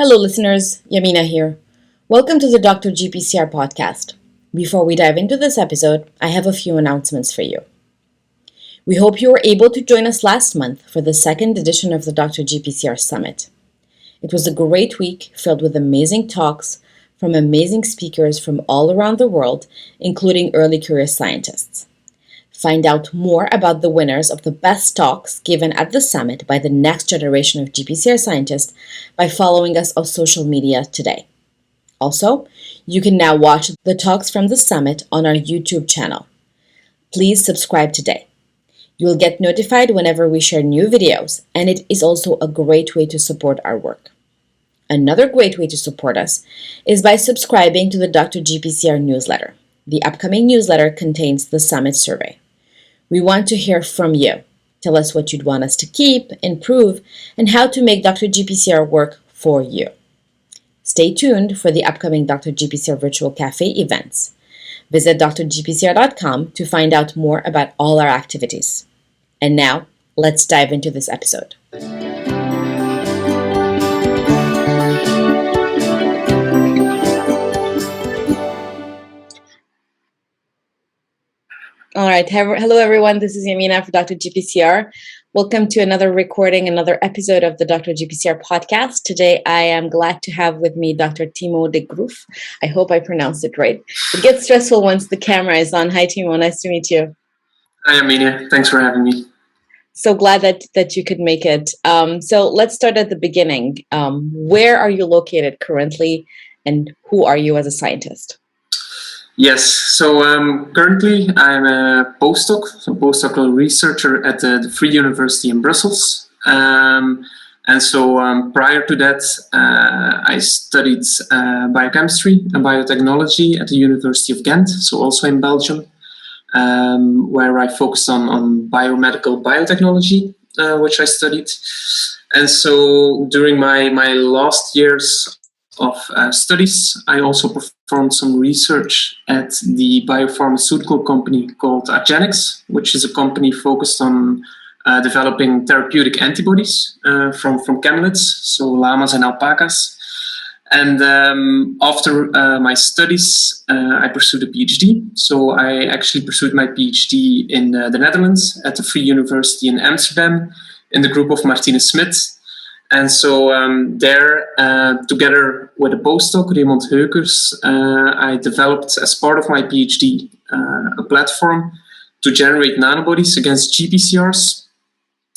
Hello, listeners. Yamina here. Welcome to the Dr. GPCR podcast. Before we dive into this episode, I have a few announcements for you. We hope you were able to join us last month for the second edition of the Dr. GPCR Summit. It was a great week filled with amazing talks from amazing speakers from all around the world, including early career scientists. Find out more about the winners of the best talks given at the summit by the next generation of GPCR scientists by following us on social media today. Also, you can now watch the talks from the summit on our YouTube channel. Please subscribe today. You will get notified whenever we share new videos, and it is also a great way to support our work. Another great way to support us is by subscribing to the Dr. GPCR newsletter. The upcoming newsletter contains the summit survey. We want to hear from you. Tell us what you'd want us to keep, improve, and how to make Dr. GPCR work for you. Stay tuned for the upcoming Dr. GPCR Virtual Cafe events. Visit drgpcr.com to find out more about all our activities. And now, let's dive into this episode. All right. Hello, everyone. This is Yamina for Dr. GPCR. Welcome to another recording, another episode of the Dr. GPCR podcast. Today, I am glad to have with me Dr. Timo De Groof. I hope I pronounced it right. It gets stressful once the camera is on. Hi, Timo. Nice to meet you. Hi, Yamina. Thanks for having me. So glad that you could make it. So let's start at the beginning. Where are you located currently, and who are you as a scientist? Yes, so currently I'm a postdoctoral researcher at the VU University in Brussels. And so prior to that, I studied biochemistry and biotechnology at the University of Ghent, so also in Belgium, where I focused on biomedical biotechnology, which I studied. And so during my last years of studies, I also performed some research at the biopharmaceutical company called Argen, which is a company focused on developing therapeutic antibodies from camelids, so llamas and alpacas. And after my studies, I pursued a Ph.D. So I actually pursued my Ph.D. in the Netherlands at the VU University in Amsterdam in the group of Martine Smit. And so there, together with a postdoc, Raimond Heukers, I developed, as part of my PhD, a platform to generate nanobodies against GPCRs.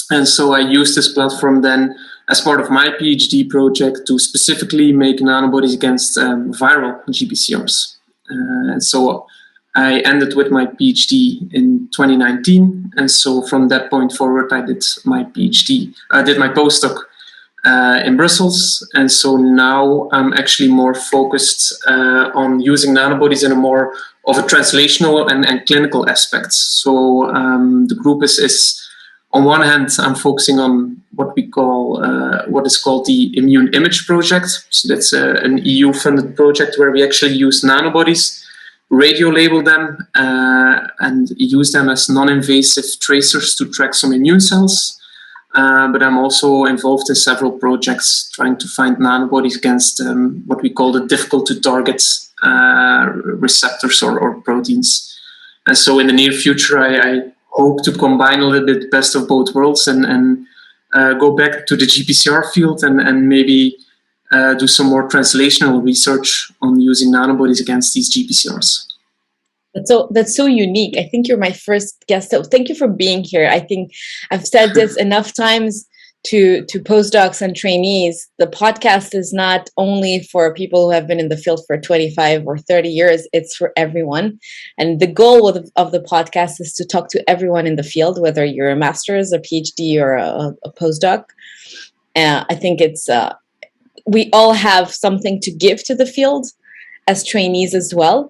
And so I used this platform then as part of my PhD project to specifically make nanobodies against viral GPCRs. And so I ended with my PhD in 2019. And so from that point forward, I did my postdoc in Brussels, and so now I'm actually more focused on using nanobodies in a more of a translational and clinical aspects. So the group is on one hand, I'm focusing on what is called the Immune Image Project. So that's an EU-funded project where we actually use nanobodies, radio-label them, and use them as non-invasive tracers to track some immune cells. But I'm also involved in several projects trying to find nanobodies against what we call the difficult to target receptors or proteins. And so in the near future, I hope to combine a little bit best of both worlds and go back to the GPCR field and maybe do some more translational research on using nanobodies against these GPCRs. That's so unique. I think you're my first guest. So thank you for being here. I think I've said this enough times to postdocs and trainees. The podcast is not only for people who have been in the field for 25 or 30 years, it's for everyone. And the goal of the podcast is to talk to everyone in the field, whether you're a master's, a PhD, or a postdoc. I think it's we all have something to give to the field as trainees as well.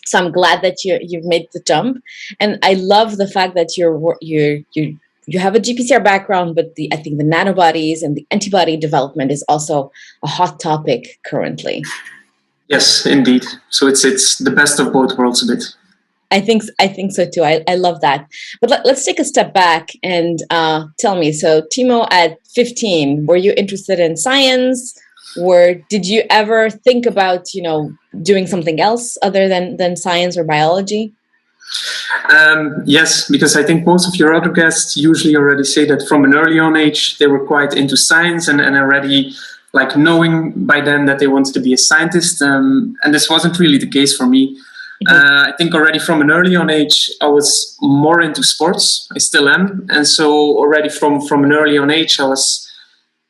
So I'm glad that you've made the jump, and I love the fact that you have a GPCR background, but I think the nanobodies and the antibody development is also a hot topic currently. Yes, indeed. So it's the best of both worlds a bit. I think so too. I love that. But let's take a step back and tell me. So Timo, at 15, were you interested in science? Or did you ever think about, doing something else other than science or biology? Yes, because I think most of your other guests usually already say that from an early on age, they were quite into science and already like knowing by then that they wanted to be a scientist. And this wasn't really the case for me. I think already from an early on age, I was more into sports. I still am. And so already from an early on age, I was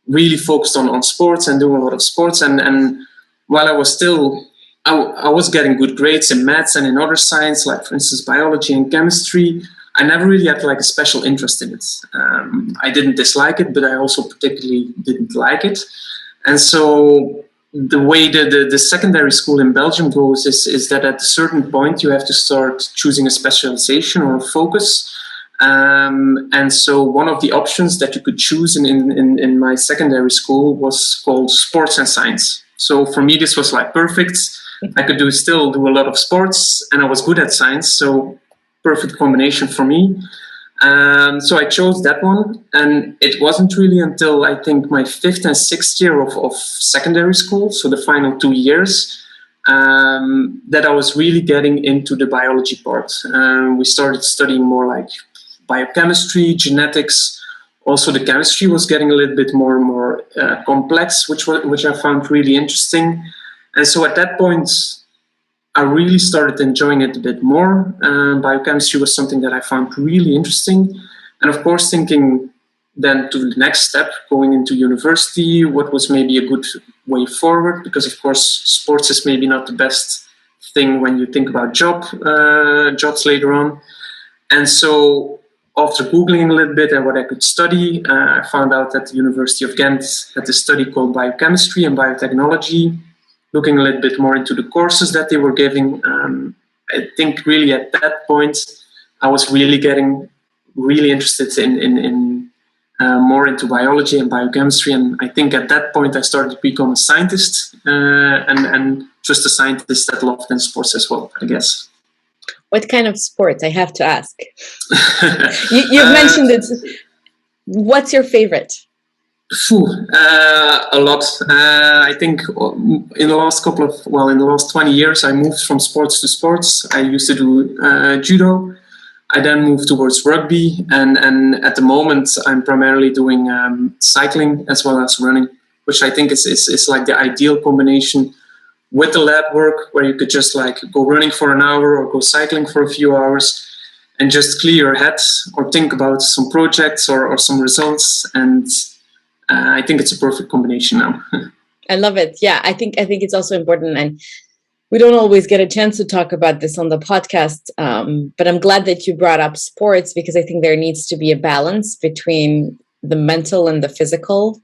really focused on sports and doing a lot of sports. And while I was still, I was getting good grades in maths and in other science, like for instance, biology and chemistry. I never really had like a special interest in it. I didn't dislike it, but I also particularly didn't like it. And so the way the secondary school in Belgium goes is that at a certain point you have to start choosing a specialization or a focus. And so one of the options that you could choose in my secondary school was called sports and science. So for me, this was like perfect. I could still do a lot of sports and I was good at science. So perfect combination for me. So I chose that one, and it wasn't really until I think my 5th and 6th year of secondary school, so the final 2 years, that I was really getting into the biology part. We started studying more like biochemistry, genetics. Also, the chemistry was getting a little bit more and more complex, which I found really interesting. And so at that point, I really started enjoying it a bit more. Biochemistry was something that I found really interesting. And of course, thinking then to the next step, going into university, what was maybe a good way forward? Because of course, sports is maybe not the best thing when you think about jobs later on. And so after Googling a little bit and what I could study, I found out that the University of Ghent had a study called Biochemistry and Biotechnology, looking a little bit more into the courses that they were giving. I think really at that point, I was really getting really interested in more into biology and biochemistry. And I think at that point, I started to become a scientist and just a scientist that loved in sports as well, I guess. What kind of sports? I have to ask. You've mentioned it. What's your favorite? A lot. I think in the last 20 years, I moved from sports to sports. I used to do judo. I then moved towards rugby, and at the moment, I'm primarily doing cycling as well as running, which I think is like the ideal combination with the lab work, where you could just like go running for an hour or go cycling for a few hours and just clear your head or think about some projects or some results. And I think it's a perfect combination now. I love it. Yeah, I think it's also important, and we don't always get a chance to talk about this on the podcast. But I'm glad that you brought up sports, because I think there needs to be a balance between the mental and the physical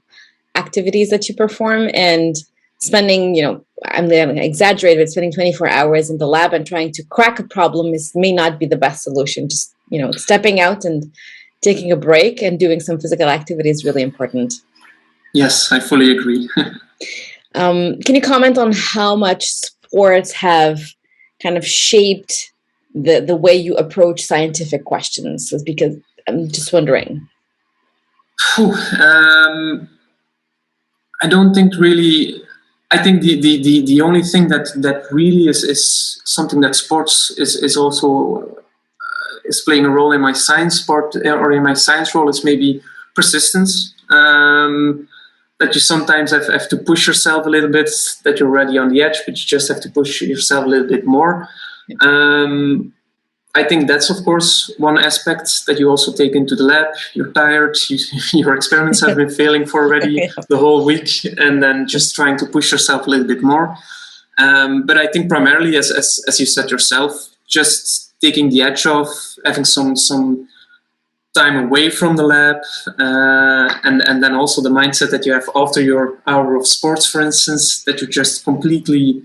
activities that you perform, and spending, I'm going to exaggerate, but spending 24 hours in the lab and trying to crack a problem may not be the best solution. Just, stepping out and taking a break and doing some physical activity is really important. Yes, I fully agree. Can you comment on how much sports have kind of shaped the way you approach scientific questions? Because I'm just wondering. I don't think really. I think the only thing that really is something that sports is also is playing a role in my science part or in my science role is maybe persistence. That you sometimes have to push yourself a little bit, that you're already on the edge, but you just have to push yourself a little bit more. I think that's, of course, one aspect that you also take into the lab. You're tired, your experiments have been failing for already the whole week, and then just trying to push yourself a little bit more. But I think primarily, as you said yourself, just taking the edge off, having some time away from the lab, and then also the mindset that you have after your hour of sports, for instance, that you're just completely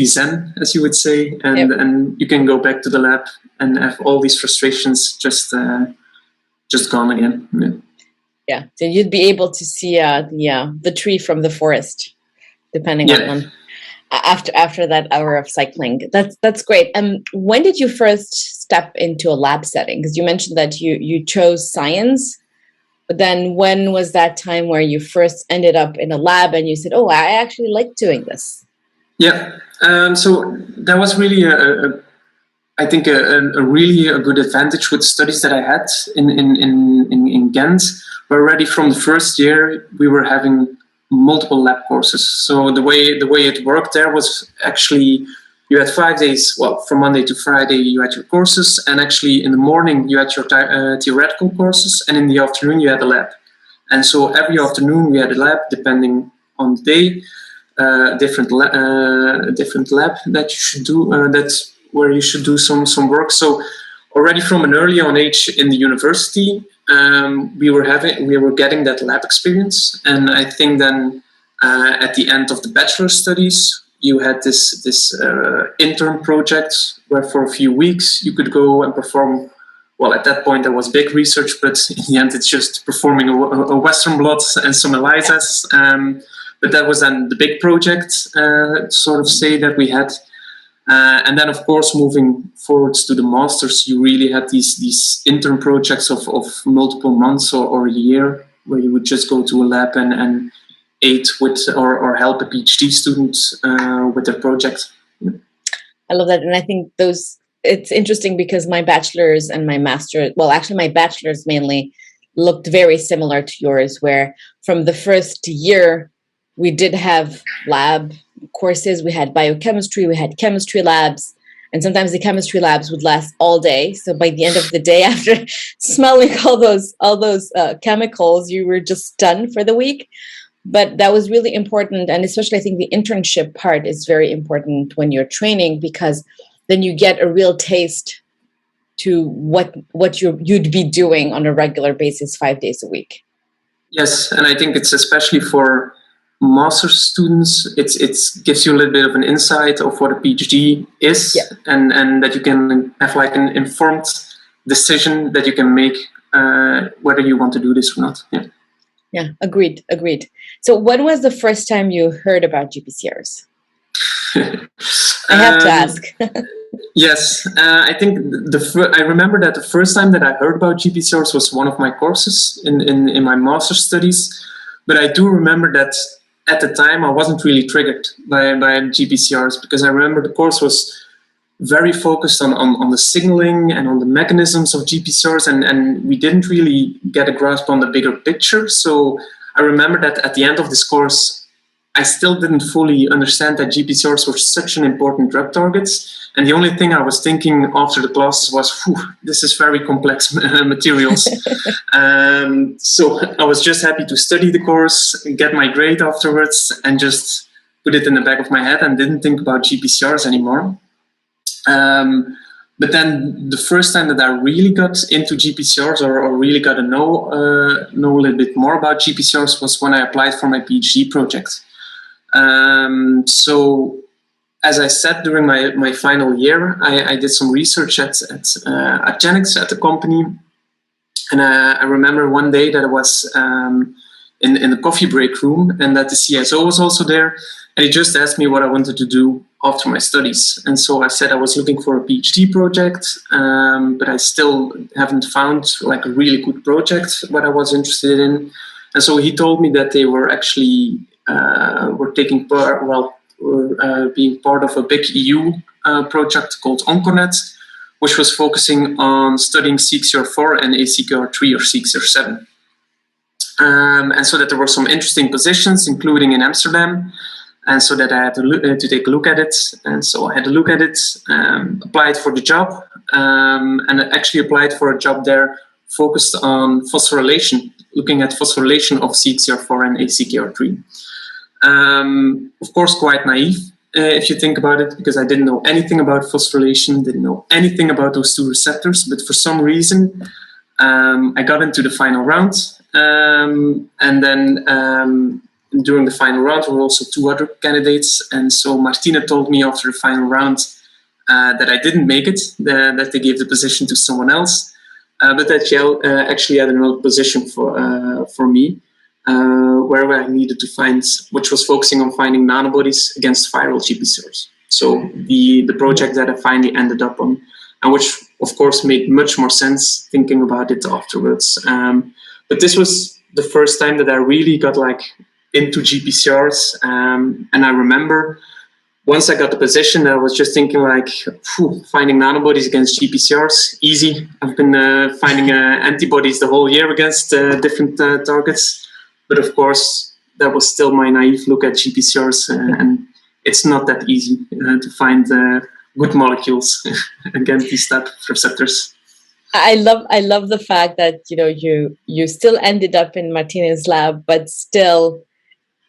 zen, as you would say, and you can go back to the lab and have all these frustrations just gone again. Yeah, so you'd be able to see the tree from the forest, depending on after that hour of cycling. That's great. When did you first step into a lab setting? Because you mentioned that you chose science. then when was that time where you first ended up in a lab and you said, oh, I actually like doing this? Yeah. So that was really I think a really a good advantage with studies that I had in Ghent, where already from the first year we were having multiple lab courses. So the way it worked there was actually you had 5 days, well, from Monday to Friday you had your courses, and actually in the morning you had your theoretical courses, and in the afternoon you had a lab. And so every afternoon we had a lab, depending on the day, different lab that you should do. That's where you should do some work. So already from an early on age in the university, we were getting that lab experience, and I think then at the end of the bachelor studies, you had this intern project where for a few weeks you could go and perform. Well, at that point there was big research, but in the end it's just performing a Western blot and some ELISAs. But that was then the big project, sort of say, that we had. And then, of course, moving forwards to the masters, you really had these intern projects of multiple months or a year, where you would just go to a lab and aid with or help a PhD student with their project. I love that. And I think it's interesting because my bachelor's and my master, well, actually my bachelor's mainly looked very similar to yours, where from the first year, we did have lab courses. We had biochemistry, we had chemistry labs, and sometimes the chemistry labs would last all day. So by the end of the day, after smelling all those chemicals, you were just done for the week. But that was really important, and especially I think the internship part is very important when you're training, because then you get a real taste to what you'd be doing on a regular basis 5 days a week. Yes, and I think it's especially for master's students, it gives you a little bit of an insight of what a PhD is, yeah. and that you can have like an informed decision that you can make whether you want to do this or not. Yeah, agreed. So when was the first time you heard about GPCRs? I have to ask. Yes, I think I remember that the first time that I heard about GPCRs was one of my courses in my master's studies, but I do remember that at the time I wasn't really triggered by GPCRs, because I remember the course was very focused on the signaling and on the mechanisms of GPCRs, and we didn't really get a grasp on the bigger picture. So I remember that at the end of this course, I still didn't fully understand that GPCRs were such an important drug targets. And the only thing I was thinking after the classes was, this is very complex materials. So I was just happy to study the course, get my grade afterwards, and just put it in the back of my head and didn't think about GPCRs anymore. But then the first time that I really got into GPCRs or really got to know a little bit more about GPCRs was when I applied for my PhD project. So as I said, during my final year, I did some research at Argen, at the company. And I remember one day that I was in the coffee break room, and that the CSO was also there. And he just asked me what I wanted to do after my studies. And so I said I was looking for a PhD project, but I still haven't found like a really good project what I was interested in. And so he told me that they were actually taking part, being part of a big EU project called OncoNet, which was focusing on studying CXCR4 and ACKR3 or CXCR7. And so that there were some interesting positions, including in Amsterdam. And so that I had to take a look at it. And so I had a look at it, applied for the job, and I actually applied for a job there focused on phosphorylation, looking at phosphorylation of CXCR4 and ACKR3. Of course, quite naive, if you think about it, because I didn't know anything about phosphorylation, didn't know anything about those two receptors, but for some reason, I got into the final round, and then during the final round, there were also two other candidates, and so Martine told me after the final round that I didn't make it, that they gave the position to someone else, but that she actually had another position for me, where I needed to find, which was focusing on finding nanobodies against viral GPCRs. So the project that I finally ended up on, and which of course made much more sense thinking about it afterwards. But this was the first time that I really got like into GPCRs. And I remember once I got the position, I was just thinking like, finding nanobodies against GPCRs, easy. I've been finding antibodies the whole year against different targets. But of course, that was still my naive look at GPCRs. And it's not that easy to find good molecules against these type of receptors. I love the fact that you still ended up in Martine's lab, but still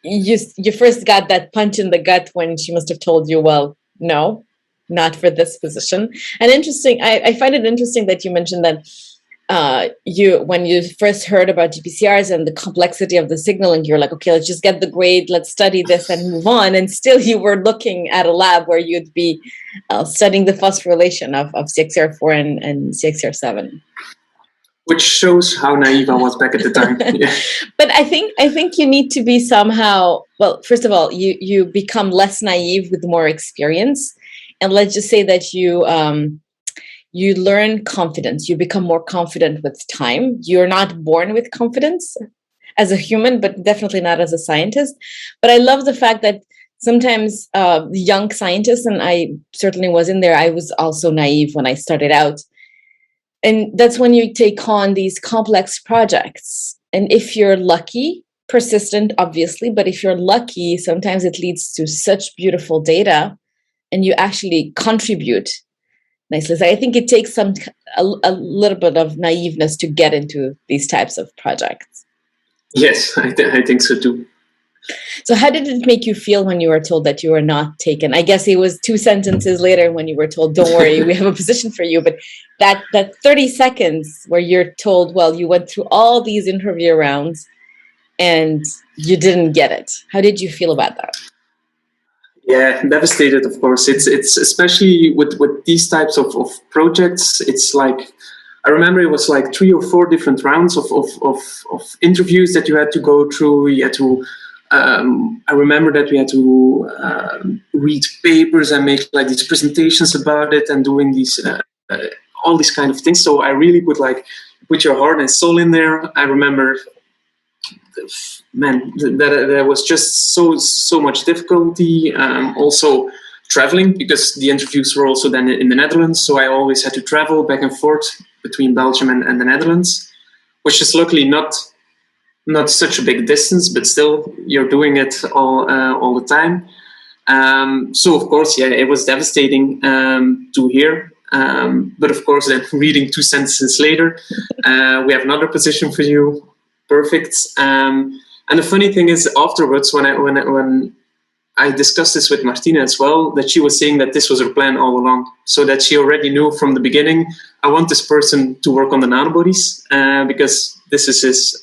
you first got that punch in the gut when she must have told you, well, no, not for this position. And interesting, I find it interesting that you mentioned that when you first heard about GPCRs and the complexity of the signaling, you're like, okay, let's just get the grade, let's study this and move on. And still you were looking at a lab where you'd be studying the phosphorylation of CXCR4 and CXCR7. Which shows how naive I was back at the time. Yeah. But I think you need to be somehow, well, first of all, you become less naive with more experience. And let's just say that you learn confidence. You become more confident with time. You're not born with confidence as a human, but definitely not as a scientist. But I love the fact that sometimes young scientists, and I certainly was in there, I was also naive when I started out. And that's when you take on these complex projects. And if you're lucky, persistent, obviously, but if you're lucky, sometimes it leads to such beautiful data and you actually contribute nicely. So I think it takes a little bit of naiveness to get into these types of projects. Yes, I think so too. So how did it make you feel when you were told that you were not taken? I guess it was 2 sentences later when you were told, don't worry, we have a position for you. But that 30 seconds where you're told, well, you went through all these interview rounds and you didn't get it. How did you feel about that? Yeah, devastated, of course. It's especially with these types of projects, it's like, I remember it was like 3 or 4 different rounds of interviews that you had to go through. You had to I remember that we had to read papers and make like these presentations about it and doing these all these kind of things. So I really put your heart and soul in there. I remember, man, that there was just so much difficulty. Also traveling, because the interviews were also then in the Netherlands. So I always had to travel back and forth between Belgium and the Netherlands, which is luckily not such a big distance, but still you're doing it all the time. So of course, yeah, it was devastating to hear. But of course, then reading 2 sentences later, we have another position for you. Perfect. And the funny thing is, afterwards, when I discussed this with Martine as well, that she was saying that this was her plan all along, so that she already knew from the beginning, I want this person to work on the nanobodies because this is his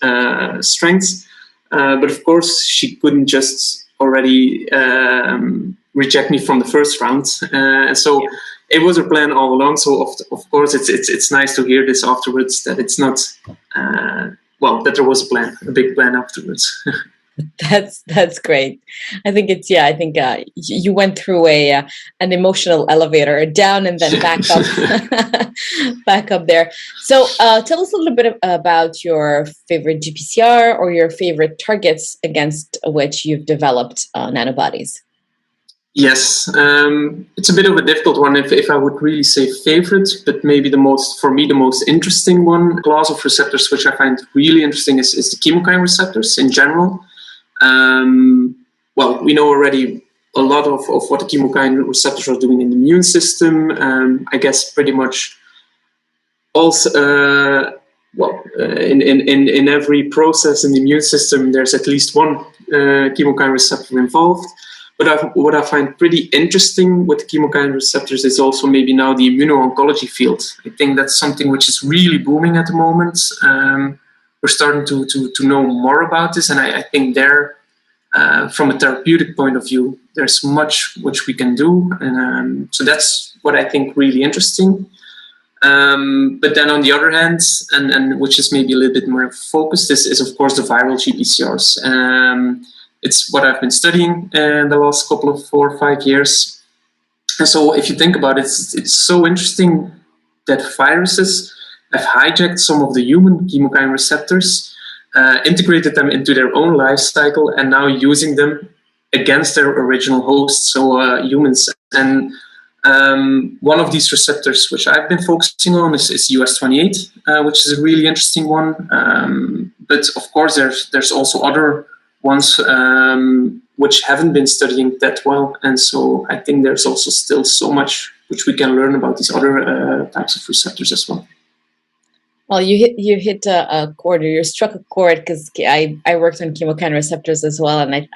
strength. But of course, she couldn't just already reject me from the first round. So it was her plan all along. So of course, it's nice to hear this afterwards, that it's not, that there was a big plan afterwards. That's great. I think you went through an emotional elevator, down and then back up, back up there. So tell us a little bit about your favorite GPCR or your favorite targets against which you've developed nanobodies. Yes, it's a bit of a difficult one if I would really say favorite, but maybe the most interesting one, class of receptors which I find really interesting is the chemokine receptors in general. We know already a lot of what the chemokine receptors are doing in the immune system. I guess pretty much also, in every process in the immune system, there's at least one chemokine receptor involved. But what I find pretty interesting with the chemokine receptors is also maybe now the immuno-oncology field. I think that's something which is really booming at the moment. We're starting to know more about this, and I think there, from a therapeutic point of view, there's much which we can do, and so that's what I think really interesting. But then on the other hand, and which is maybe a little bit more focused, is of course the viral GPCRs. It's what I've been studying in the last couple of 4 or 5 years. And so if you think about it, it's so interesting that viruses have hijacked some of the human chemokine receptors. integrated them into their own life cycle, and now using them against their original hosts, so humans. And one of these receptors, which I've been focusing on, is US28, which is a really interesting one. But of course, there's also other ones which haven't been studying that well. And so I think there's also still so much which we can learn about these other types of receptors as well. Well, you hit a chord, or you struck a chord, because I worked on chemokine receptors as well, and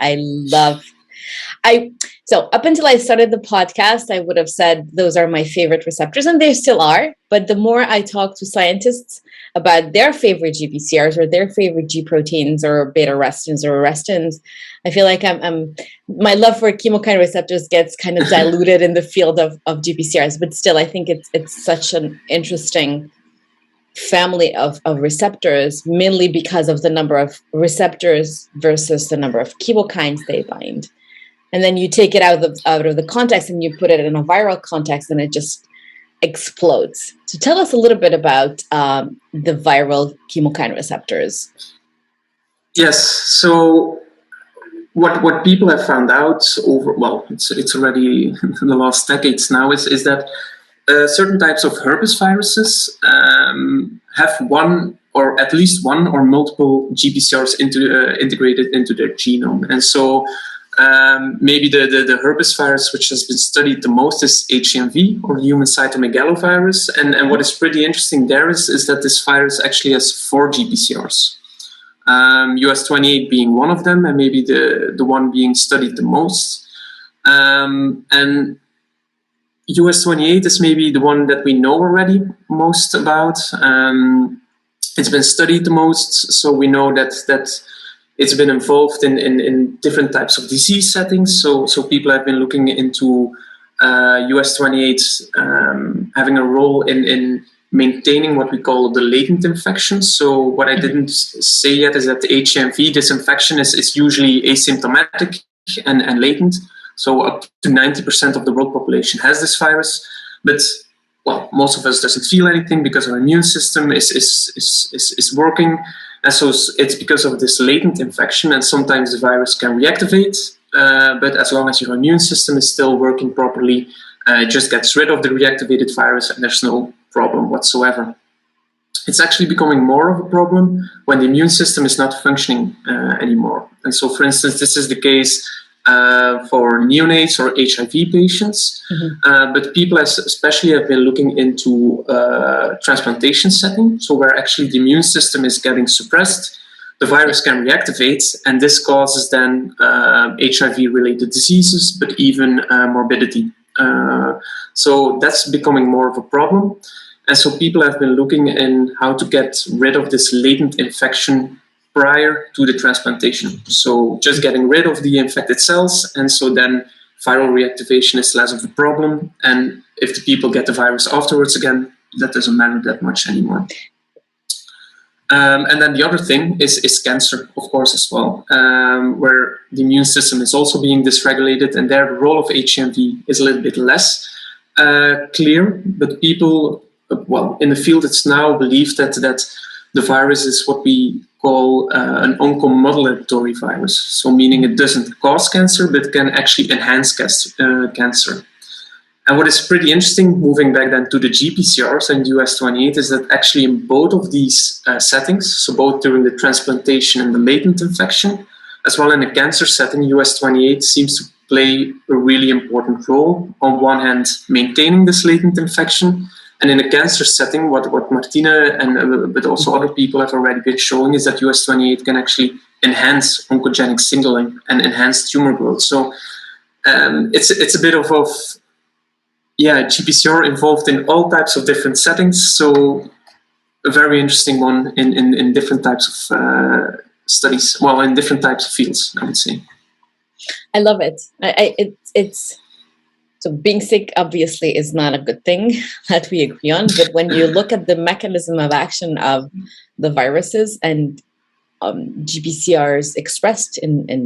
so up until I started the podcast, I would have said those are my favorite receptors, and they still are. But the more I talk to scientists about their favorite GPCRs or their favorite G proteins or beta-arrestins or arrestins, I feel like my love for chemokine receptors gets kind of diluted in the field of GPCRs. But still, I think it's such an interesting family of receptors, mainly because of the number of receptors versus the number of chemokines they bind. And then you take it out of the context and you put it in a viral context, and it just explodes. So tell us a little bit about the viral chemokine receptors. Yes. So what people have found out it's already the last decades now is that certain types of herpes viruses have one or at least one or multiple GPCRs integrated into their genome. And so maybe the herpes virus which has been studied the most is HMV, or human cytomegalovirus. And what is pretty interesting there is that this virus actually has 4 GPCRs. US28 being one of them, and maybe the one being studied the most. And US28 is maybe the one that we know already most about. It's been studied the most, so we know that it's been involved in different types of disease settings. So people have been looking into US28 having a role in maintaining what we call the latent infection. So what I didn't say yet is that the HMV, this infection is usually asymptomatic and latent. So up to 90% of the world population has this virus, but most of us doesn't feel anything because our immune system is working. And so it's because of this latent infection, and sometimes the virus can reactivate, but as long as your immune system is still working properly, it just gets rid of the reactivated virus and there's no problem whatsoever. It's actually becoming more of a problem when the immune system is not functioning anymore. And so, for instance, this is the case for neonates or HIV patients, but people especially have been looking into transplantation setting, so where actually the immune system is getting suppressed, the virus can reactivate, and this causes then HIV-related diseases, but even morbidity. So that's becoming more of a problem. And so people have been looking in how to get rid of this latent infection prior to the transplantation. So just getting rid of the infected cells, and so then viral reactivation is less of a problem. And if the people get the virus afterwards again, that doesn't matter that much anymore. And then the other thing is cancer, of course, as well, where the immune system is also being dysregulated, and there the role of HMV is a little bit less clear. But people, in the field, it's now believed that the virus is what we call an oncomodulatory virus. So meaning it doesn't cause cancer, but can actually enhance cancer. And what is pretty interesting, moving back then to the GPCRs and US28, is that actually in both of these settings, so both during the transplantation and the latent infection, as well in a cancer setting, US28 seems to play a really important role. On one hand, maintaining this latent infection, and in a cancer setting, what Martine and but also other people have already been showing is that US28 can actually enhance oncogenic signaling and enhance tumor growth. So it's a bit of GPCR involved in all types of different settings. So a very interesting one in different types of studies. Well, in different types of fields, I would say. I love it. It's so being sick obviously is not a good thing that we agree on. But when you look at the mechanism of action of the viruses and GPCRs expressed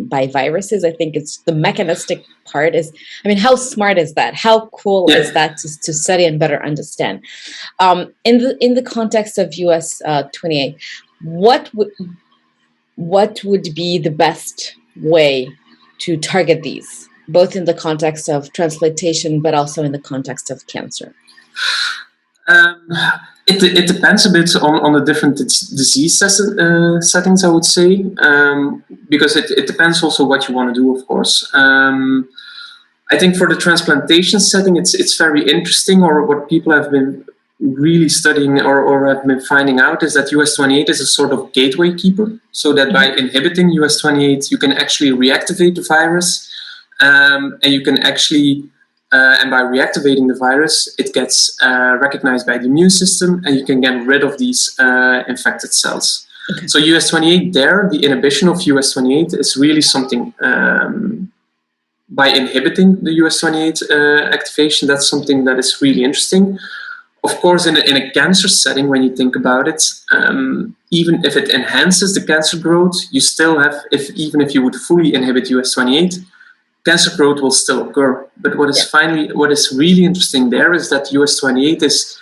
by viruses, I think it's the mechanistic part is, how smart is that? How cool is that to study and better understand? In the context of US 28, what what would be the best way to target these, both in the context of transplantation, but also in the context of cancer? It depends a bit on the different disease settings, I would say, because it depends also what you want to do, of course. I think for the transplantation setting, it's very interesting, or what people have been really studying or have been finding out is that US28 is a sort of gateway keeper, so that by inhibiting US28, you can actually reactivate the virus, and you can actually and by reactivating the virus, it gets recognized by the immune system, and you can get rid of these infected cells. Okay. So US28 there, the inhibition of US28 is really something, by inhibiting the US28 activation, that's something that is really interesting. Of course, in a cancer setting, when you think about it, even if it enhances the cancer growth, you still have, even if you would fully inhibit US28, cancer growth will still occur. But what is really interesting there is that US28 is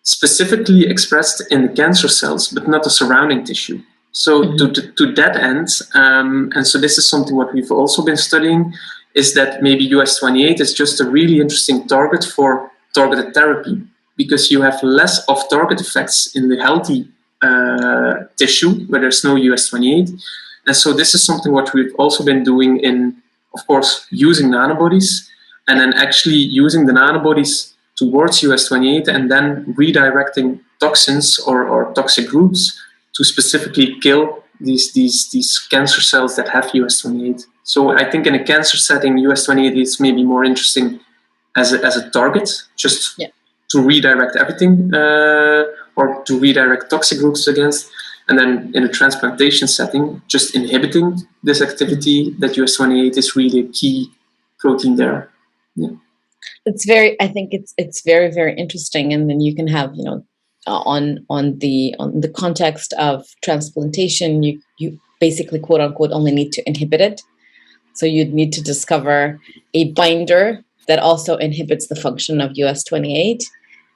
specifically expressed in the cancer cells, but not the surrounding tissue. So to that end, and so this is something what we've also been studying, is that maybe US28 is just a really interesting target for targeted therapy, because you have less off-target effects in the healthy tissue where there's no US28. And so this is something what we've also been doing in, of course, using nanobodies, and then actually using the nanobodies towards US28 and then redirecting toxins or toxic groups to specifically kill these cancer cells that have US28. So I think in a cancer setting, US28 is maybe more interesting as a target, just to redirect everything or to redirect toxic groups against. And then in a transplantation setting, just inhibiting this activity, that US28 is really a key protein there. Yeah. I think it's very, very interesting. And then you can have, on the context of transplantation, you basically, quote unquote, only need to inhibit it. So you'd need to discover a binder that also inhibits the function of US28.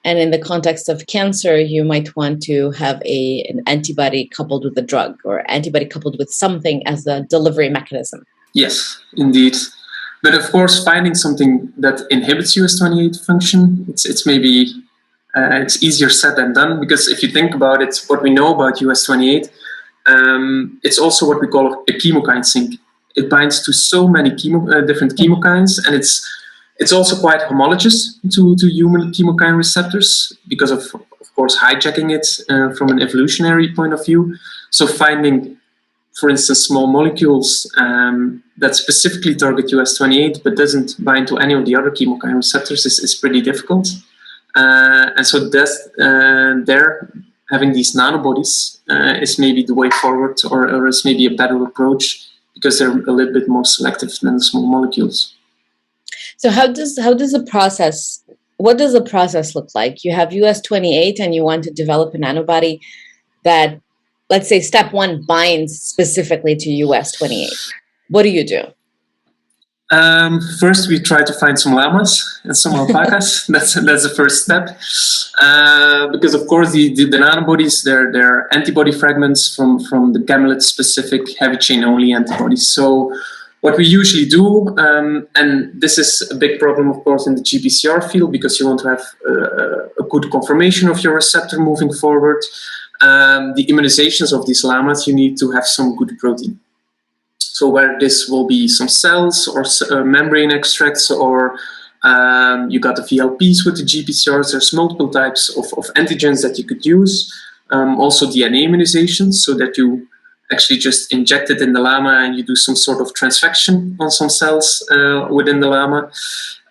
And in the context of cancer, you might want to have an antibody coupled with a drug, or antibody coupled with something as a delivery mechanism. Yes, indeed. But of course, finding something that inhibits US28 function, it's maybe it's easier said than done, because if you think about it, what we know about US28, it's also what we call a chemokine sink. It binds to so many different chemokines, and it's also quite homologous to human chemokine receptors because of course, hijacking it from an evolutionary point of view. So finding, for instance, small molecules that specifically target US28 but doesn't bind to any of the other chemokine receptors is pretty difficult. And so there, having these nanobodies is maybe the way forward, or is maybe a better approach, because they're a little bit more selective than the small molecules. So what does the process look like? You have US28 and you want to develop a nanobody that, let's say, step one, binds specifically to US28. What do you do? First, we try to find some llamas and some alpacas. That's the first step, because of course the nanobodies, they're antibody fragments from the camelid-specific heavy chain only antibodies. So what we usually do, and this is a big problem, of course, in the GPCR field, because you want to have a good conformation of your receptor moving forward. The immunizations of these llamas, you need to have some good protein. So where this will be some cells or membrane extracts, or you got the VLPs with the GPCRs. There's multiple types of antigens that you could use. Also DNA immunizations, so that you actually just inject it in the llama and you do some sort of transfection on some cells within the llama.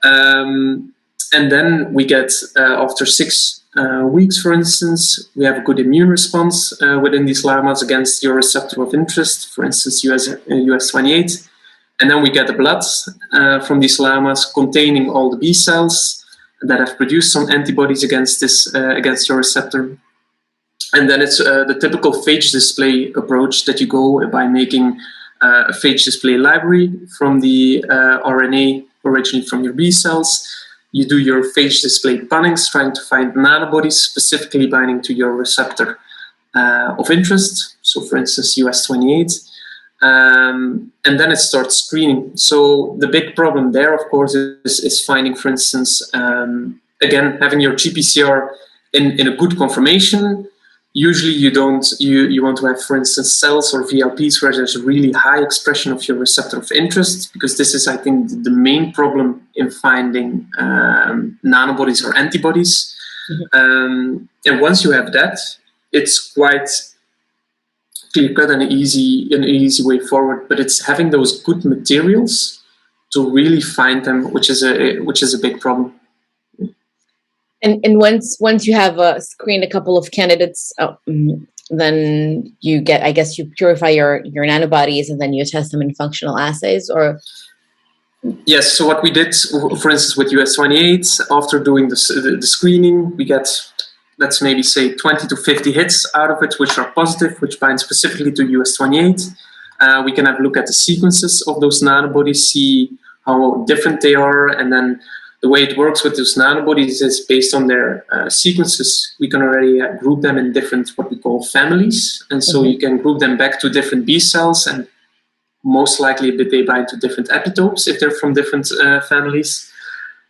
And then we get, after 6 weeks, for instance, we have a good immune response within these llamas against your receptor of interest, for instance, US28. And then we get the blood from these llamas containing all the B cells that have produced some antibodies against against your receptor. And then it's the typical phage display approach that you go by making a phage display library from the RNA originally from your B cells. You do your phage display pannings, trying to find nanobodies specifically binding to your receptor of interest. So, for instance, US28. and then it starts screening. So the big problem there, of course, is finding, for instance, again, having your GPCR in a good conformation. Usually you want to have, for instance, cells or VLPs where there's a really high expression of your receptor of interest, because this is, I think, the main problem in finding nanobodies or antibodies. And once you have that, it's quite clear-cut and an easy way forward. But it's having those good materials to really find them, which is a big problem. And once you have screened a couple of candidates, then you get, I guess, you purify your nanobodies and then you test them in functional assays, or? Yes. So what we did, for instance, with US28, after doing the screening, we get, let's maybe say 20 to 50 hits out of it, which are positive, which bind specifically to US28. We can have a look at the sequences of those nanobodies, see how different they are, and then the way it works with those nanobodies is based on their sequences. We can already group them in different, what we call families. And so you can group them back to different B cells, and most likely they bind to different epitopes if they're from different families.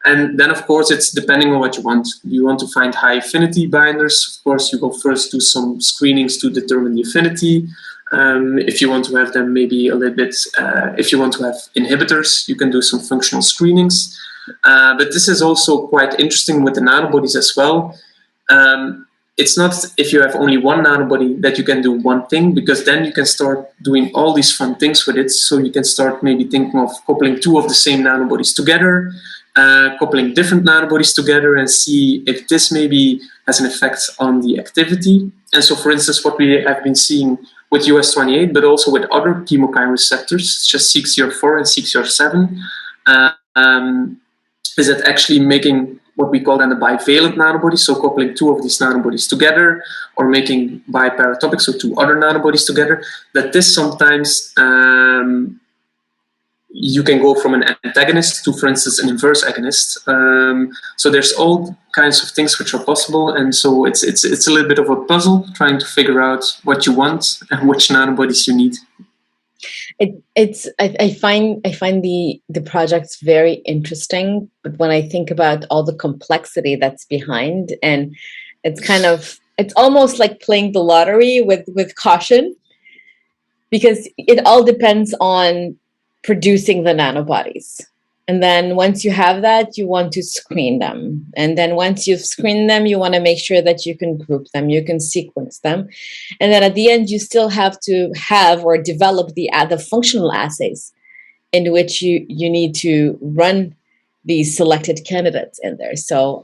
And then, of course, it's depending on what you want. You want to find high affinity binders. Of course, you go first do some screenings to determine the affinity. If you want to have them maybe a little bit, if you want to have inhibitors, you can do some functional screenings. But this is also quite interesting with the nanobodies as well. It's not if you have only one nanobody that you can do one thing, because then you can start doing all these fun things with it. So you can start maybe thinking of coupling two of the same nanobodies together, coupling different nanobodies together, and see if this maybe has an effect on the activity. And so, for instance, what we have been seeing with US28, but also with other chemokine receptors, just CXCR4 and CXCR7, is that actually making what we call then a bivalent nanobody, so coupling two of these nanobodies together, or making biparatopic, so two other nanobodies together, that this sometimes you can go from an antagonist to, for instance, an inverse agonist. So there's all kinds of things which are possible, and so it's a little bit of a puzzle trying to figure out what you want and which nanobodies you need. I find the projects very interesting, but when I think about all the complexity that's behind, and it's almost like playing the lottery with caution, because it all depends on producing the nanobodies. And then once you have that, you want to screen them. And then once you've screened them, you want to make sure that you can group them, you can sequence them. And then at the end, you still have to have or develop the functional assays in which you need to run these selected candidates in there. So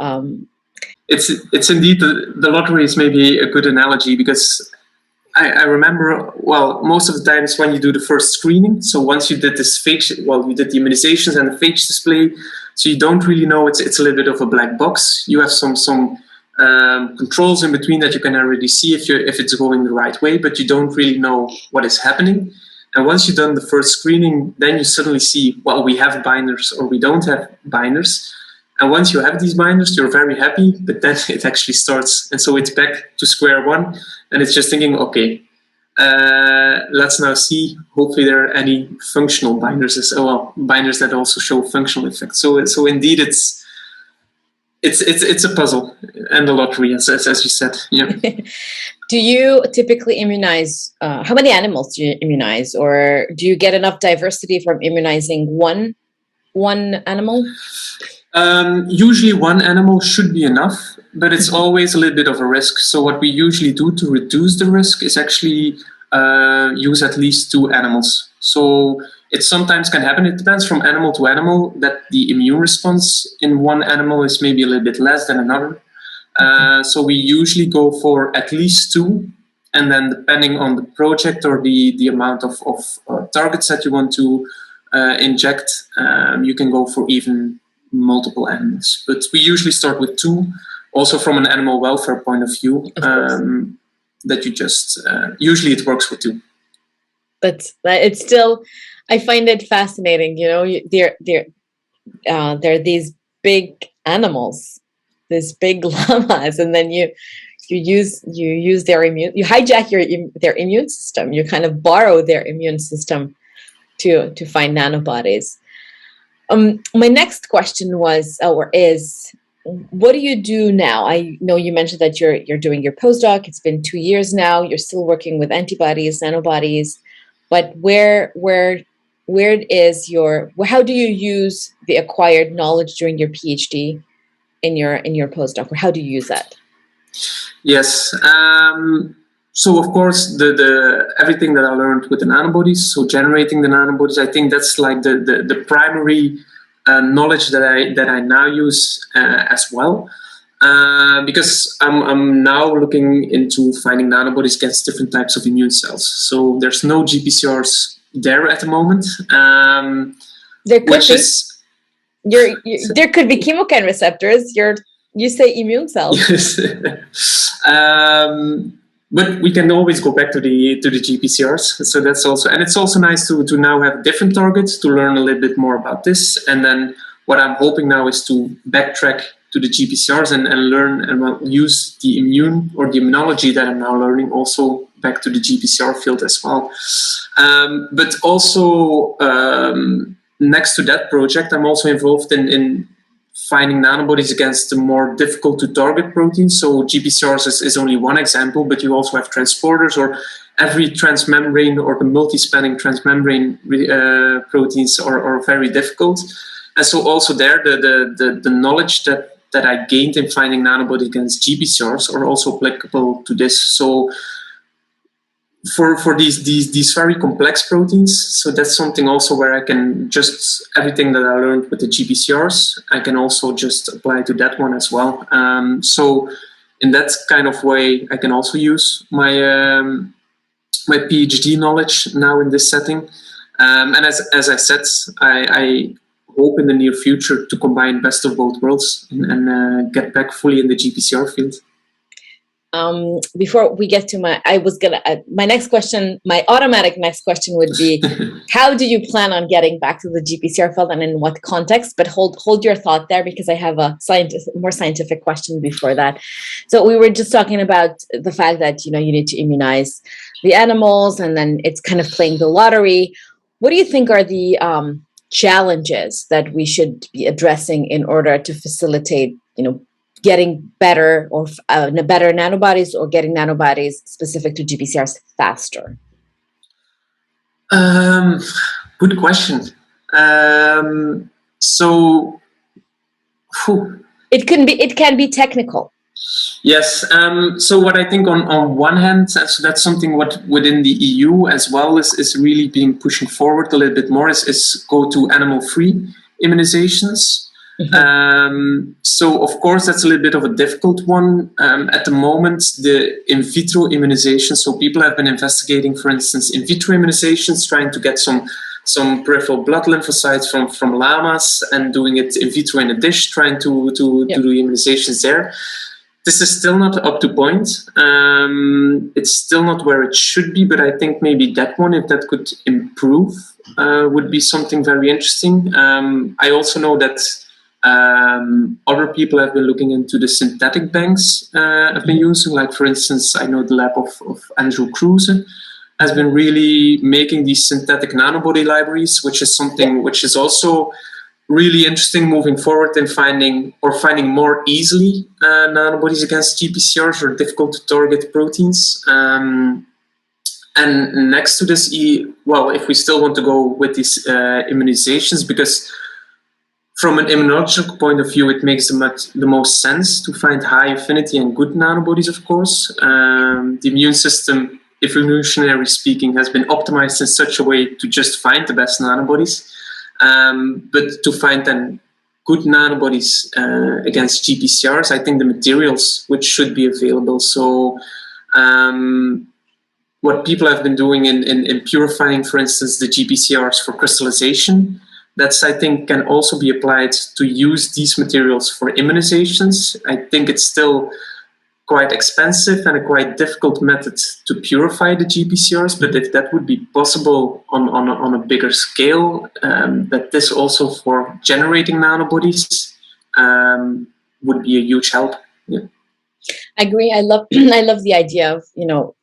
it's indeed, the lottery is maybe a good analogy, because I remember, well, most of the times when you do the first screening, so once you did this phage, you did the immunizations and the phage display, so you don't really know, it's a little bit of a black box. You have some controls in between that you can already see if it's going the right way, but you don't really know what is happening. And once you've done the first screening, then you suddenly see, well, we have binders or we don't have binders. And once you have these binders, you're very happy, but then it actually starts. And so it's back to square one. And it's just thinking, okay, let's now see, hopefully there are any functional binders as well, binders that also show functional effects. So indeed, it's a puzzle and a lottery, as you said. Yeah. Do you typically immunize, how many animals do you immunize? Or do you get enough diversity from immunizing one animal? Usually one animal should be enough, but it's always a little bit of a risk. So what we usually do to reduce the risk is actually use at least two animals. So it sometimes can happen, it depends from animal to animal, that the immune response in one animal is maybe a little bit less than another. So we usually go for at least two, and then depending on the project or the amount of targets that you want to inject, you can go for even multiple animals, but we usually start with two, also from an animal welfare point of view, that you just usually it works with two. But it's still, I find it fascinating, you know, they're these big animals, these big llamas, and then use their you hijack their immune system. You kind of borrow their immune system to find nanobodies. My next question was, or is, what do you do now? I know you mentioned that you're doing your postdoc. It's been 2 years now. You're still working with antibodies, nanobodies, but how do you use the acquired knowledge during your PhD in your postdoc, or how do you use that? Yes. So of course, the everything that I learned with the nanobodies, so generating the nanobodies, I think that's like the primary knowledge that I now use as well, because I'm now looking into finding nanobodies against different types of immune cells. So there's no GPCRs there at the moment. There could be chemokine receptors. You say immune cells. Yes. But we can always go back to the GPCRs. So that's also, and it's also nice to now have different targets to learn a little bit more about this. And then what I'm hoping now is to backtrack to the GPCRs and learn and use the immune or the immunology that I'm now learning also back to the GPCR field as well. But also next to that project, I'm also involved in finding nanobodies against the more difficult to target proteins. So GPCRs is only one example, but you also have transporters, or every transmembrane or the multi-spanning transmembrane proteins are very difficult. And so also there, the knowledge that I gained in finding nanobodies against GPCRs are also applicable to this. So for these very complex proteins, so that's something also where I can just, everything that I learned with the GPCRs, I can also just apply to that one as well. So in that kind of way, I can also use my my PhD knowledge now in this setting. And as I said, I hope in the near future to combine best of both worlds and get back fully in the GPCR field. Before we get to my next question, my automatic next question would be, how do you plan on getting back to the GPCR field and in what context? But hold your thought there, because I have a more scientific question before that. So we were just talking about the fact that, you need to immunize the animals, and then it's kind of playing the lottery. What do you think are the challenges that we should be addressing in order to facilitate, getting better or better nanobodies, or getting nanobodies specific to GPCRs faster? Good question. It can be technical. Yes. So what I think on one hand, so that's something what within the EU as well is really being pushing forward a little bit more is go to animal-free immunizations. Mm-hmm. So of course that's a little bit of a difficult one. At the moment, the in vitro immunization, so people have been investigating, for instance, in vitro immunizations, trying to get some peripheral blood lymphocytes from llamas and doing it in vitro in a dish, trying to do immunizations there. This is still not up to point. It's still not where it should be, but I think maybe that one, if that could improve, would be something very interesting. I also know that other people have been looking into the synthetic banks I've been using. Like, for instance, I know the lab of Andrew Kruse has been really making these synthetic nanobody libraries, which is something which is also really interesting moving forward in finding more easily nanobodies against GPCRs or difficult to target proteins. And next to this, if we still want to go with these immunizations, because from an immunological point of view, it makes the most sense to find high affinity and good nanobodies, of course. The immune system, evolutionary speaking, has been optimized in such a way to just find the best nanobodies. But to find then good nanobodies against GPCRs, I think the materials which should be available. So what people have been doing in purifying, for instance, the GPCRs for crystallization, that's, I think, can also be applied to use these materials for immunizations. I think it's still quite expensive and a quite difficult method to purify the GPCRs, but if that would be possible on a bigger scale, that this also for generating nanobodies would be a huge help. Yeah. I agree. I love I love the idea of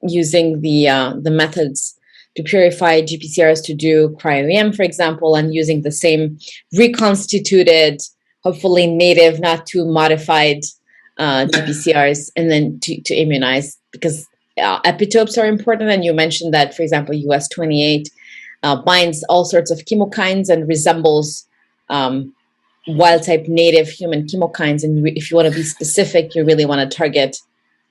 using the methods to purify GPCRs to do cryo-EM, for example, and using the same reconstituted, hopefully native, not too modified GPCRs, and then to immunize, because epitopes are important. And you mentioned that, for example, US28 binds all sorts of chemokines and resembles wild-type native human chemokines. And if you want to be specific, you really want to target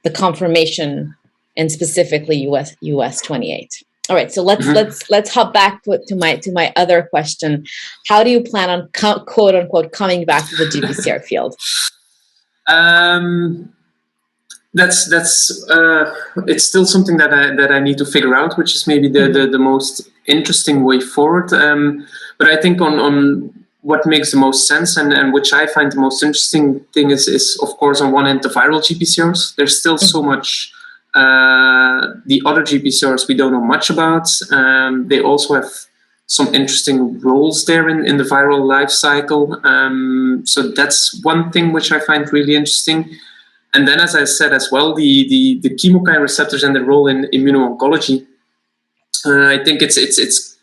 the conformation, and specifically US28. All right, so let's hop back to my other question. How do you plan on quote unquote coming back to the GPCR field? That's it's still something that I need to figure out, which is maybe the most interesting way forward. But I think on what makes the most sense and which I find the most interesting thing is of course on one end the viral GPCRs. There's still so much. The other GPCRs we don't know much about. They also have some interesting roles there in the viral life cycle. So that's one thing which I find really interesting. And then, as I said as well, the chemokine receptors and their role in immuno-oncology. I think it's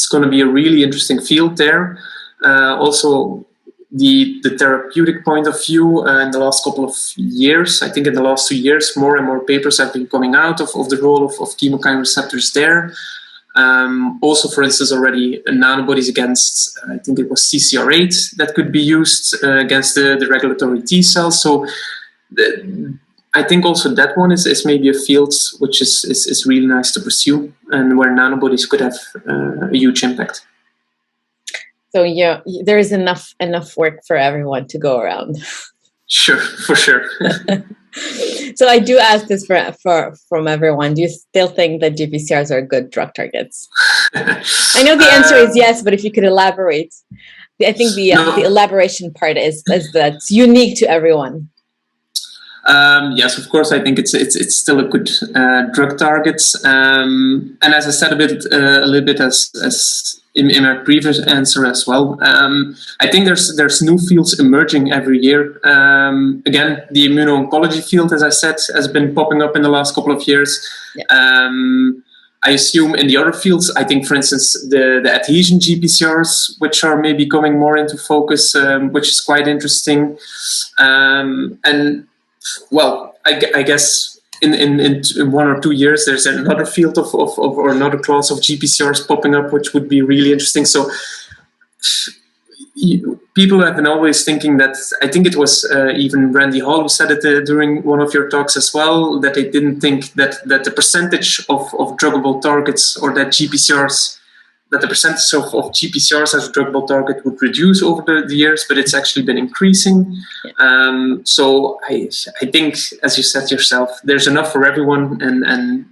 going to be a really interesting field there. Also, the therapeutic point of view in the last couple of years, I think in the last 2 years, more and more papers have been coming out of the role of chemokine receptors there. Also, for instance, already nanobodies against, I think it was CCR8 that could be used against the regulatory T cells. So I think also that one is maybe a field which is really nice to pursue and where nanobodies could have a huge impact. So yeah, there is enough work for everyone to go around. Sure, for sure. So I do ask this from everyone. Do you still think that GPCRs are good drug targets? I know the answer is yes, but if you could elaborate, I think the elaboration part is that's unique to everyone. Yes, of course. I think it's still a good drug target. And as I said a little bit as in my previous answer as well, I think there's new fields emerging every year. Again, the immuno-oncology field, as I said, has been popping up in the last couple of years. Yeah. I assume in the other fields, I think, for instance, the adhesion GPCRs, which are maybe coming more into focus, which is quite interesting. And well, I guess in 1 or 2 years, there's another field of or another class of GPCRs popping up, which would be really interesting. So people have been always thinking that, I think it was even Randy Hall who said it during one of your talks as well, that they didn't think that the percentage of druggable targets or that GPCRs, that the percentage of GPCRs as a druggable target would reduce over the years, but it's actually been increasing. Yeah. So I think, as you said yourself, there's enough for everyone, and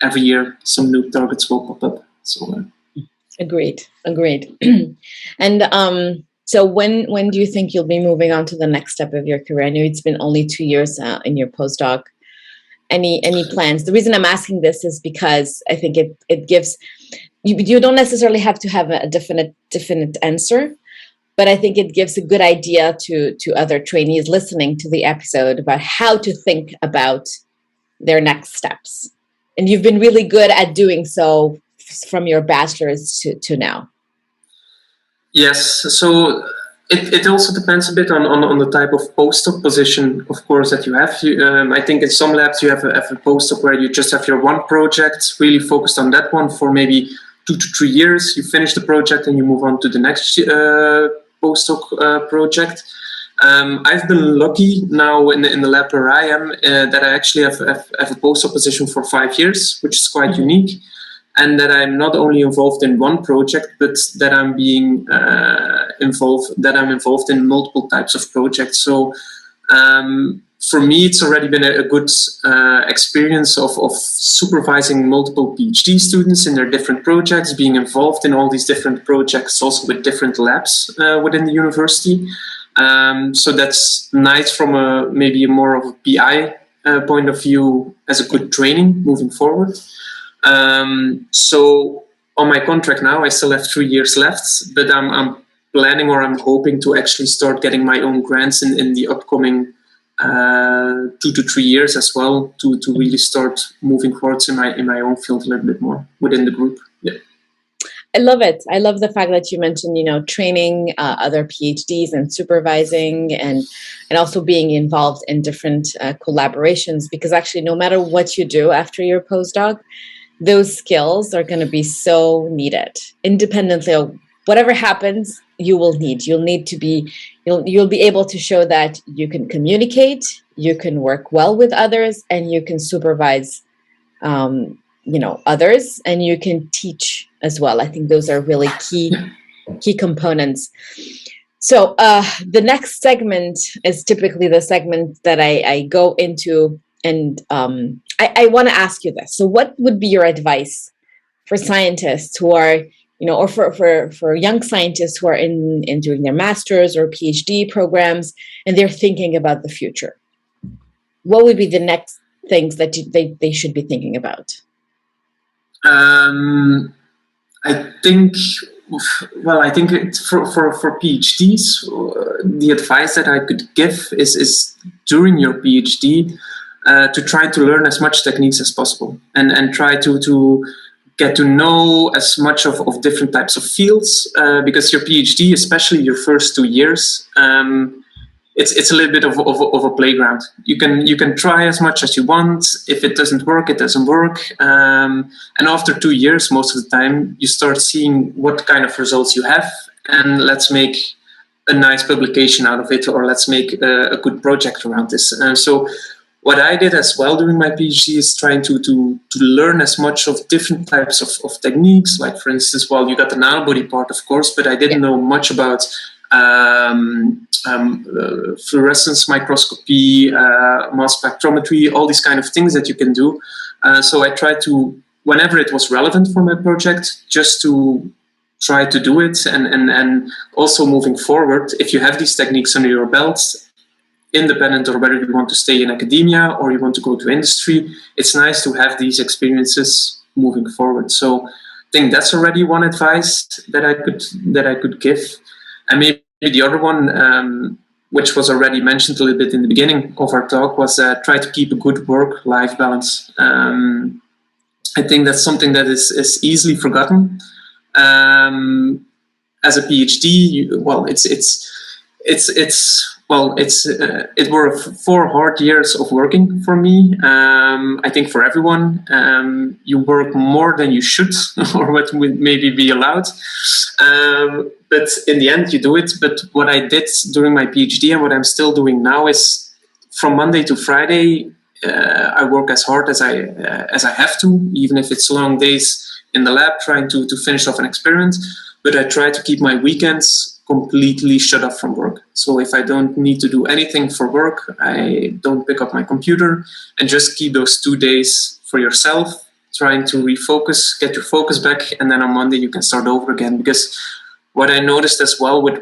every year some new targets will pop up. So Agreed. And so when do you think you'll be moving on to the next step of your career? I know it's been only 2 years in your postdoc. Any plans? The reason I'm asking this is because I think it gives, you don't necessarily have to have a definite answer, but I think it gives a good idea to other trainees listening to the episode about how to think about their next steps. And you've been really good at doing so from your bachelor's to now. Yes, so it also depends a bit on the type of postdoc position, of course, that you have. I think in some labs you have a postdoc where you just have your one project, really focused on that one for maybe 2 to 3 years. You finish the project and you move on to the next postdoc project. I've been lucky now in the lab where I am that I actually have a postdoc position for 5 years, which is quite unique. And that I'm not only involved in one project, but that I'm being involved in multiple types of projects. So for me, it's already been a good experience of supervising multiple PhD students in their different projects, being involved in all these different projects, also with different labs within the university. So that's nice from maybe more of a PI point of view as a good training moving forward. So on my contract now, I still have 3 years left, but I'm planning, or I'm hoping to actually start getting my own grants in the upcoming 2 to 3 years as well to really start moving forwards in my own field a little bit more within the group. Yeah. I love it. I love the fact that you mentioned, training other PhDs and supervising and also being involved in different collaborations, because actually no matter what you do after your postdoc, those skills are going to be so needed. Independently of whatever happens, you'll be able to show that you can communicate, you can work well with others, and you can supervise others, and you can teach as well. I think those are really key components. So the next segment is typically the segment that I go into, and I want to ask you this. So what would be your advice for scientists who are, or for young scientists who are in doing their master's or PhD programs, and they're thinking about the future? What would be the next things that they should be thinking about? I think for PhDs, the advice that I could give is during your PhD to try to learn as much techniques as possible and try to get to know as much of different types of fields, because your PhD, especially your first 2 years, it's a little bit of a playground. You can try as much as you want. If it doesn't work, it doesn't work. And after 2 years, most of the time, you start seeing what kind of results you have, and let's make a nice publication out of it, or let's make a good project around this. So what I did as well during my PhD is trying to learn as much of different types of techniques. Like, for instance, you got the nanobody part, of course, but I didn't know much about fluorescence microscopy, mass spectrometry, all these kind of things that you can do. So I tried to, whenever it was relevant for my project, just to try to do it. And also moving forward, if you have these techniques under your belt, independent or whether you want to stay in academia or you want to go to industry, it's nice to have these experiences moving forward. So I think that's already one advice that I could give. And maybe the other one, which was already mentioned a little bit in the beginning of our talk, was try to keep a good work-life balance. I think that's something that is easily forgotten. As a PhD, it were 4 hard years of working for me. I think for everyone, you work more than you should, or what would maybe be allowed. But in the end, you do it. But what I did during my PhD and what I'm still doing now is, from Monday to Friday, I work as hard as I have to, even if it's long days in the lab trying to finish off an experiment. But I try to keep my weekends completely shut off from work. So if I don't need to do anything for work, I don't pick up my computer, and just keep those 2 days for yourself, trying to refocus, get your focus back, and then on Monday you can start over again. Because what I noticed as well with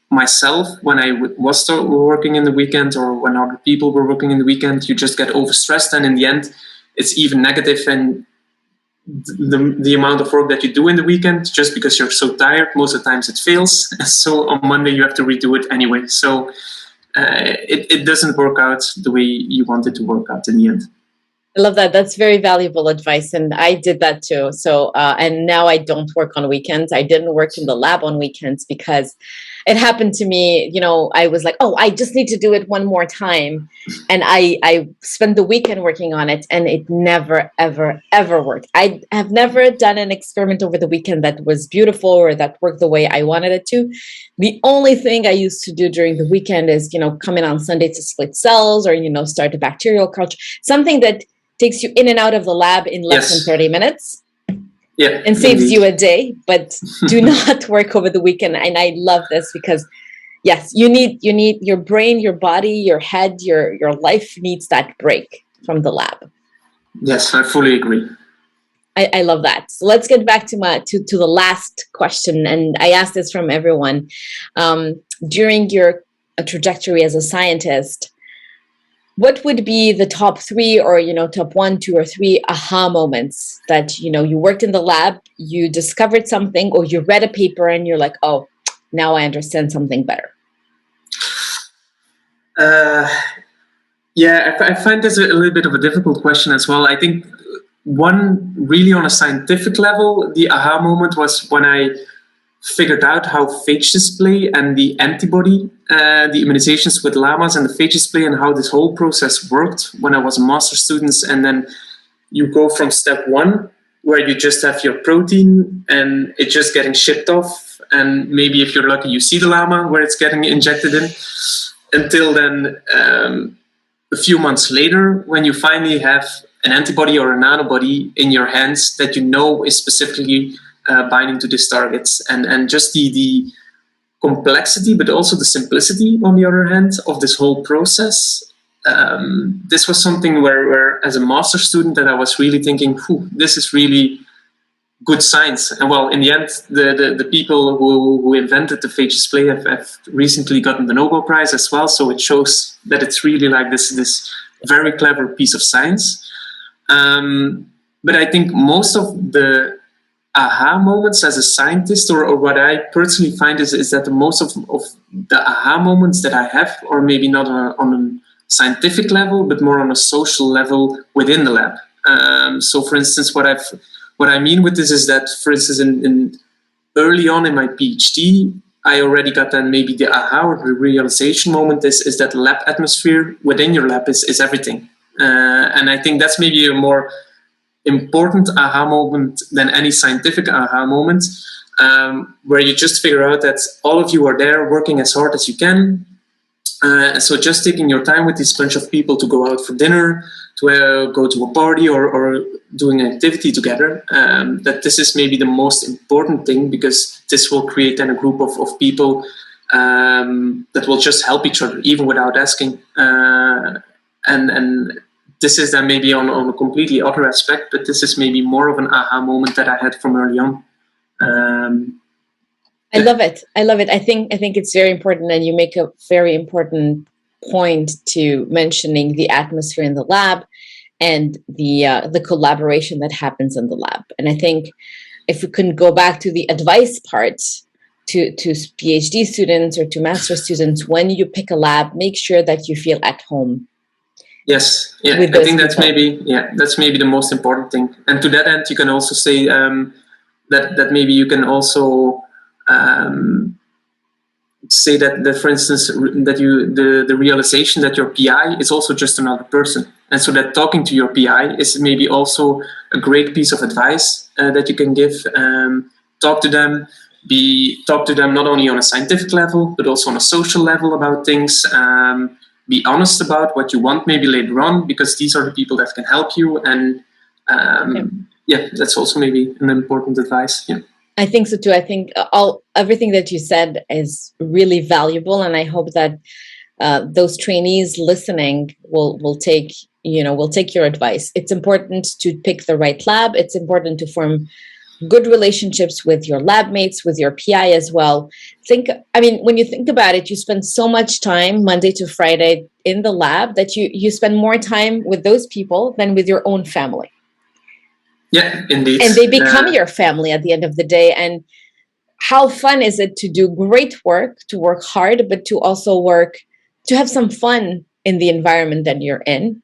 myself, when I was working in the weekend, or when other people were working in the weekend, you just get overstressed, and in the end it's even negative, and the amount of work that you do in the weekend, just because you're so tired, most of the times it fails. So on Monday you have to redo it anyway. So it doesn't work out the way you want it to work out in the end. I love that. That's very valuable advice. And I did that too. So, and now I don't work on weekends. I didn't work in the lab on weekends because it happened to me, I was like, oh, I just need to do it one more time. And I spent the weekend working on it, and it never, ever, ever worked. I have never done an experiment over the weekend that was beautiful or that worked the way I wanted it to. The only thing I used to do during the weekend is, come in on Sunday to split cells, or, start a bacterial culture, something that takes you in and out of the lab in less than 30 minutes. Yeah, and saves you a day, but do not work over the weekend. And I love this because, yes, you need your brain, your body, your head, your life needs that break from the lab. Yes, I fully agree. I love that. So let's get back to the last question, and I asked this from everyone. During your trajectory as a scientist, what would be the top 3 or, top 1, 2, or 3 aha moments that, you worked in the lab, you discovered something, or you read a paper and you're like, oh, now I understand something better? Yeah, I find this a little bit of a difficult question as well. I think one really on a scientific level, the aha moment was when I figured out how phage display and the antibody, the immunizations with llamas and the phage display and how this whole process worked when I was a master student. And then you go from step one, where you just have your protein and it's just getting shipped off. And maybe if you're lucky, you see the llama where it's getting injected in. Until then, a few months later, when you finally have an antibody or a nanobody in your hands that you know is specifically binding to these targets, and just the complexity, but also the simplicity, on the other hand, of this whole process. This was something where, as a master student, that I was really thinking, this is really good science. And well, in the end, the people who invented the phage display have recently gotten the Nobel Prize as well. So it shows that it's really like this very clever piece of science. But I think most of the aha moments as a scientist, or what I personally find is that the most of the aha moments that I have, or maybe not on a scientific level, but more on a social level within the lab. So for instance, what I mean with this is that, for instance, in early on in my PhD, I already got then maybe the aha or the realization moment is that lab atmosphere within your lab is everything. And I think that's maybe a more important aha moment than any scientific aha moment, where you just figure out that all of you are there working as hard as you can. So just taking your time with this bunch of people to go out for dinner, to go to a party or doing an activity together, that this is maybe the most important thing, because this will create then a group of people that will just help each other, even without asking. And this is then maybe on a completely other aspect, but this is maybe more of an aha moment that I had from early on. I love it. I think it's very important, and you make a very important point to mentioning the atmosphere in the lab and the collaboration that happens in the lab. And I think if we can go back to the advice part to PhD students or to master students, when you pick a lab, make sure that you feel at home. Yes, yeah, I think that's maybe the most important thing. And to that end, you can also say that maybe you can also say that for instance, that the realization that your PI is also just another person, and so that talking to your PI is maybe also a great piece of advice that you can give. Talk to them not only on a scientific level but also on a social level about things. Be honest about what you want maybe later on, because these are the people that can help you. And that's also maybe an important advice. Yeah. I think so too. I think everything that you said is really valuable, and I hope that those trainees listening will take your advice. It's important to pick the right lab. It's important to form good relationships with your lab mates, with your PI as well. When you think about it, you spend so much time Monday to Friday in the lab that you spend more time with those people than with your own family. Yeah, indeed. And they become your family at the end of the day. And how fun is it to do great work, to work hard, but to also to have some fun in the environment that you're in.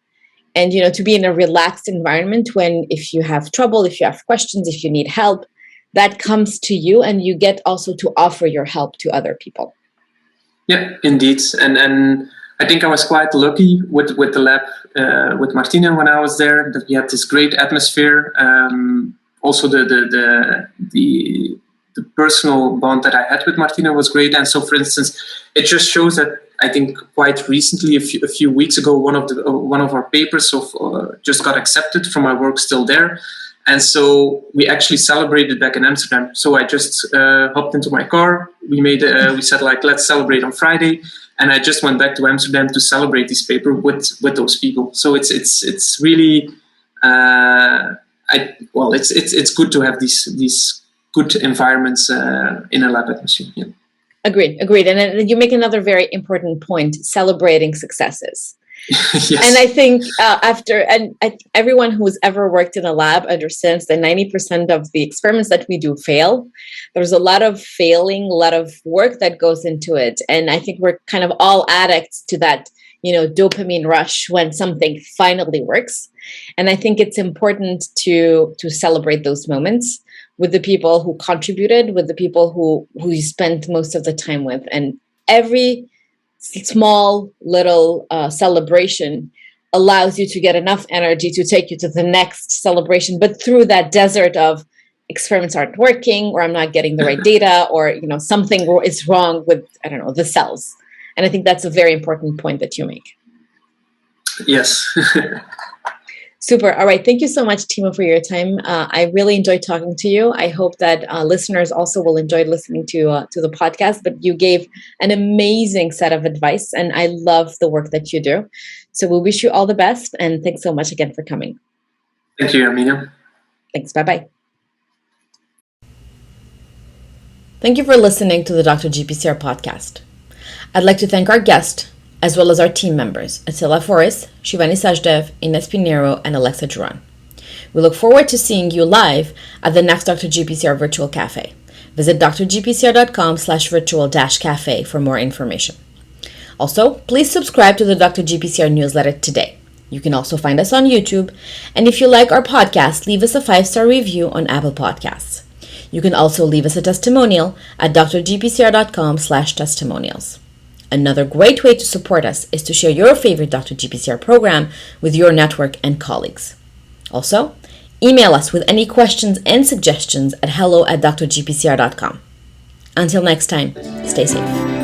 And, to be in a relaxed environment when, if you have trouble, if you have questions, if you need help, that comes to you, and you get also to offer your help to other people. Yeah, indeed. And I think I was quite lucky with the lab, with Martine when I was there, that we had this great atmosphere. Also the personal bond that I had with Martine was great. And so, for instance, it just shows that I think quite recently, a few weeks ago, one of our papers just got accepted from my work still there. And so we actually celebrated back in Amsterdam. So I just hopped into my car. We said, let's celebrate on Friday. And I just went back to Amsterdam to celebrate this paper with those people. So it's really it's good to have these good environments in a lab atmosphere. Yeah. Agreed. And then you make another very important point: celebrating successes. Yes. And I think everyone who's ever worked in a lab understands that 90% of the experiments that we do fail. There's a lot of failing, a lot of work that goes into it. And I think we're kind of all addicts to that, dopamine rush when something finally works. And I think it's important to celebrate those moments with the people who contributed, with the people who you spent most of the time with. And every small little celebration allows you to get enough energy to take you to the next celebration, but through that desert of experiments aren't working, or I'm not getting the right data, or something is wrong with, I don't know, the cells. And I think that's a very important point that you make. Yes. Super. All right. Thank you so much, Timo, for your time. I really enjoyed talking to you. I hope that listeners also will enjoy listening to the podcast. But you gave an amazing set of advice, and I love the work that you do. So we wish you all the best, and thanks so much again for coming. Thank you, Amina. Thanks. Bye-bye. Thank you for listening to the Dr. GPCR podcast. I'd like to thank our guest, as well as our team members, Attila Forrest, Shivani Sajdev, Ines Pinheiro, and Alexa Duran. We look forward to seeing you live at the next Dr. GPCR Virtual Cafe. Visit drgpcr.com/virtual-cafe for more information. Also, please subscribe to the Dr. GPCR newsletter today. You can also find us on YouTube, and if you like our podcast, leave us a 5-star review on Apple Podcasts. You can also leave us a testimonial at drgpcr.com/testimonials. Another great way to support us is to share your favorite Dr. GPCR program with your network and colleagues. Also, email us with any questions and suggestions at hello@drgpcr.com. Until next time, stay safe.